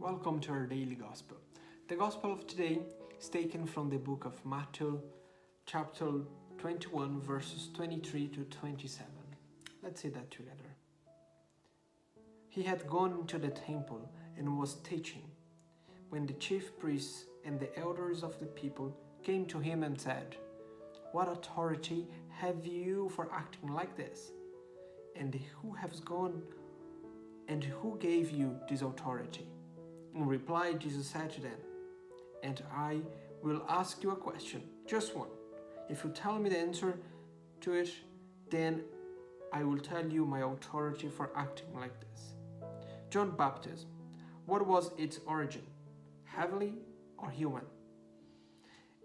Welcome to our daily gospel. The gospel of today is taken from the book of Matthew, chapter 21, verses 23 to 27. Let's see that together. He had gone into the temple and was teaching, when the chief priests and the elders of the people came to him and said, "What authority have you for acting like this? And who has gone and who gave you this authority?" In reply, Jesus said to them, "And I will ask you a question, just one. If you tell me the answer to it, then I will tell you my authority for acting like this. John's baptism, what was its origin, heavenly or human?"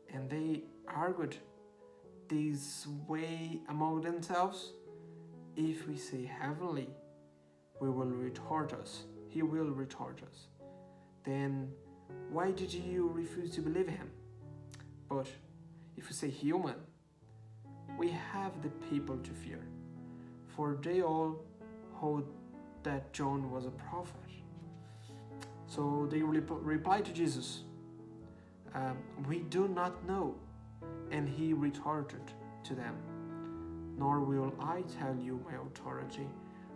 And they argued this way among themselves. "If we say heavenly, he will retort us. Then why did you refuse to believe him? But if we say human, we have the people to fear, for they all hold that John was a prophet." So they replied to Jesus, "We do not know." And he retorted to them, "Nor will I tell you my authority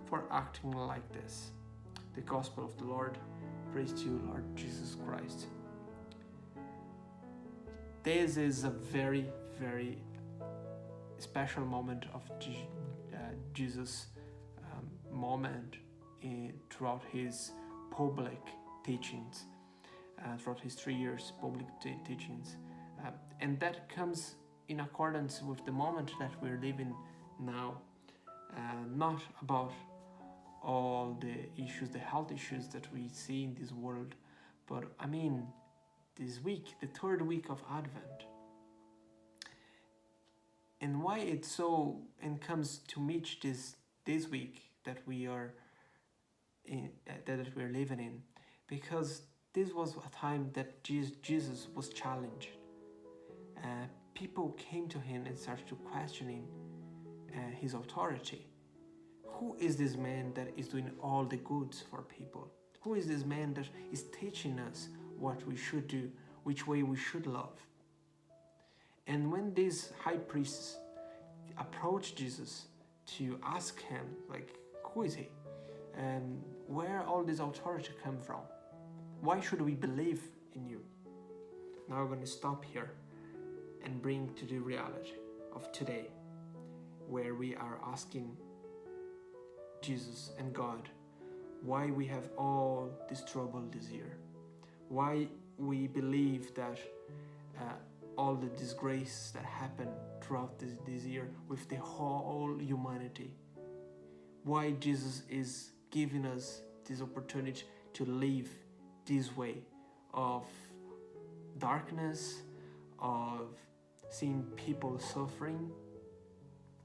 for acting like this." The gospel of the Lord. Praise to you, Lord Jesus Christ. This is a very, very special moment of Jesus' moment throughout his public teachings, throughout his 3 years public teachings. And that comes in accordance with the moment that we're living now, not about all the issues, the health issues that we see in this world, but this week, the third week of Advent. And why it's so, and comes to meet this week that we are in, that we're living in, because this was a time that Jesus was challenged. People came to him and started to questioning his authority. Who is this man that is doing all the goods for people? Who is this man that is teaching us what we should do, which way we should love? And when these high priests approached Jesus to ask him, who is he? And where all this authority come from? Why should we believe in you? Now we're going to stop here and bring to the reality of today, where we are asking Jesus and God why we have all this trouble this year, why we believe that all the disgrace that happened throughout this year with the whole humanity, why Jesus is giving us this opportunity to live this way of darkness, of seeing people suffering,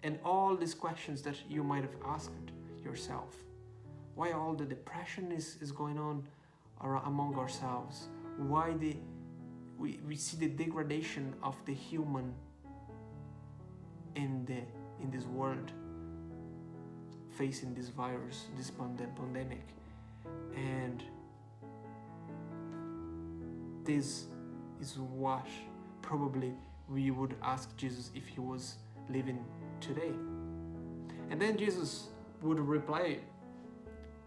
and all these questions that you might have asked yourself. Why all the depression is going on among ourselves? Why we see the degradation of the human in this world, facing this virus, this pandemic. And this is what probably we would ask Jesus if he was living today. And then Jesus would reply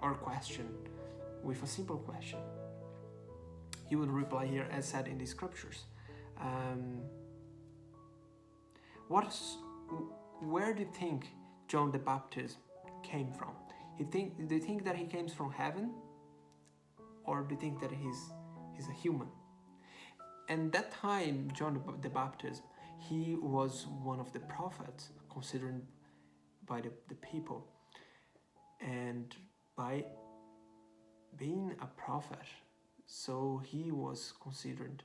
our question with a simple question. He would reply here as said in the scriptures. Where do you think John the Baptist came from? Do you think that he came from heaven? Or do you think that he's a human? And that time, John the Baptist, he was one of the prophets considered by the people. And by being a prophet, so he was considered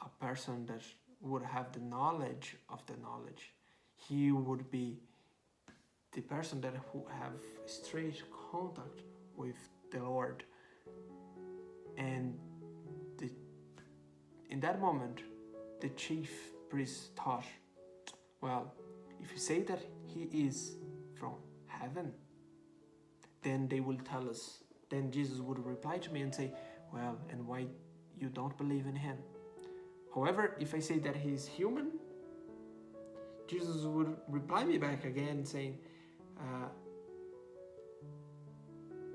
a person that would have the knowledge of the knowledge. He would be the person that who have straight contact with the Lord. And in that moment, the chief priest thought, well, if you say that he is from heaven, then they will tell us then Jesus would reply to me and say, well, and why you don't believe in him? However, if I say that he's human, Jesus would reply me back again saying,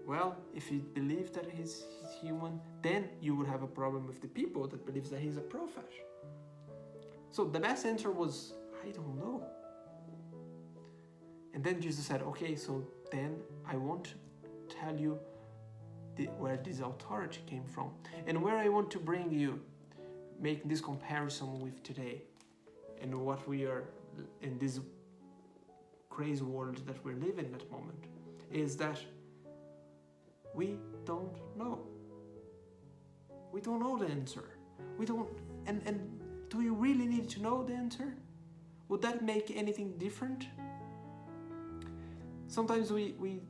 well, if you believe that he's human, then you would have a problem with the people that believes that he's a prophet. So the best answer was, I don't know. And then Jesus said, okay, so then I won't tell you where this authority came from. And where I want to bring you, make this comparison with today and what we are in this crazy world that we're living at the moment, is that we don't know. We don't know the answer. We don't, and do you really need to know the answer? Would that make anything different? Sometimes we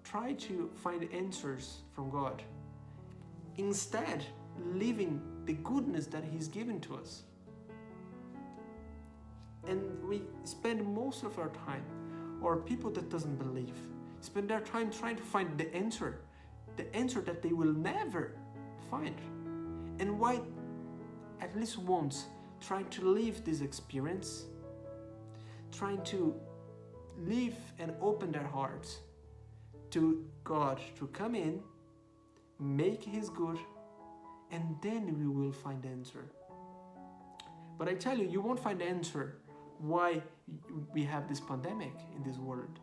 try to find answers from God, instead living the goodness that he's given to us. And we spend most of our time, or people that doesn't believe, spend their time trying to find the answer that they will never find. And why at least once trying to live this experience, trying to live and open their hearts to God to come in, make his good, and then we will find the answer. But I tell you, you won't find the answer why we have this pandemic in this world,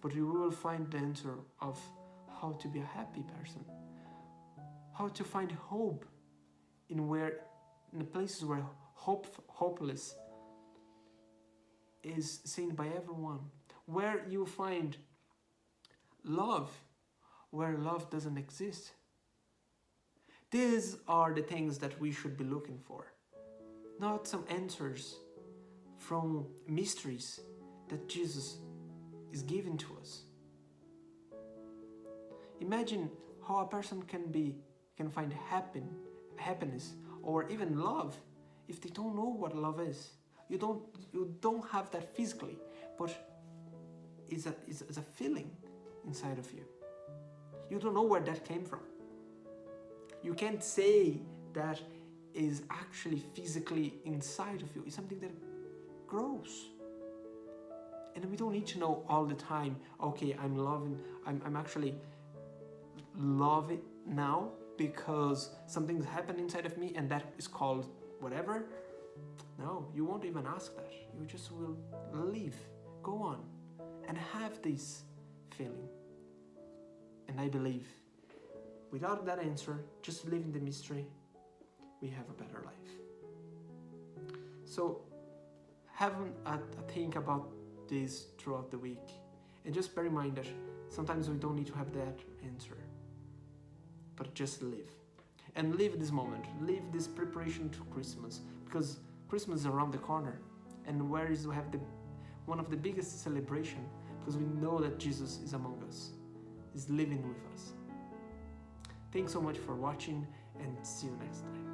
but you will find the answer of how to be a happy person, how to find hope in the places where hopeless is seen by everyone, where you find love where love doesn't exist. These are the things that we should be looking for, not some answers from mysteries that Jesus is giving to us. Imagine how a person can find happiness or even love if they don't know what love is. You don't have that physically, but it's a feeling inside of you. You don't know where that came from. You can't say that is actually physically inside of you. It's something that grows. And we don't need to know all the time, okay, I'm actually loving now because something's happened inside of me and that is called whatever. No, you won't even ask that. You just will live, go on, and have this feeling. And I believe without that answer, just living the mystery, we have a better life. So have a think about this throughout the week. And just bear in mind that sometimes we don't need to have that answer, but just live. And live this moment, live this preparation to Christmas, because Christmas is around the corner. And we have one of the biggest celebration, because we know that Jesus is among us, is living with us. Thanks so much for watching, and see you next time.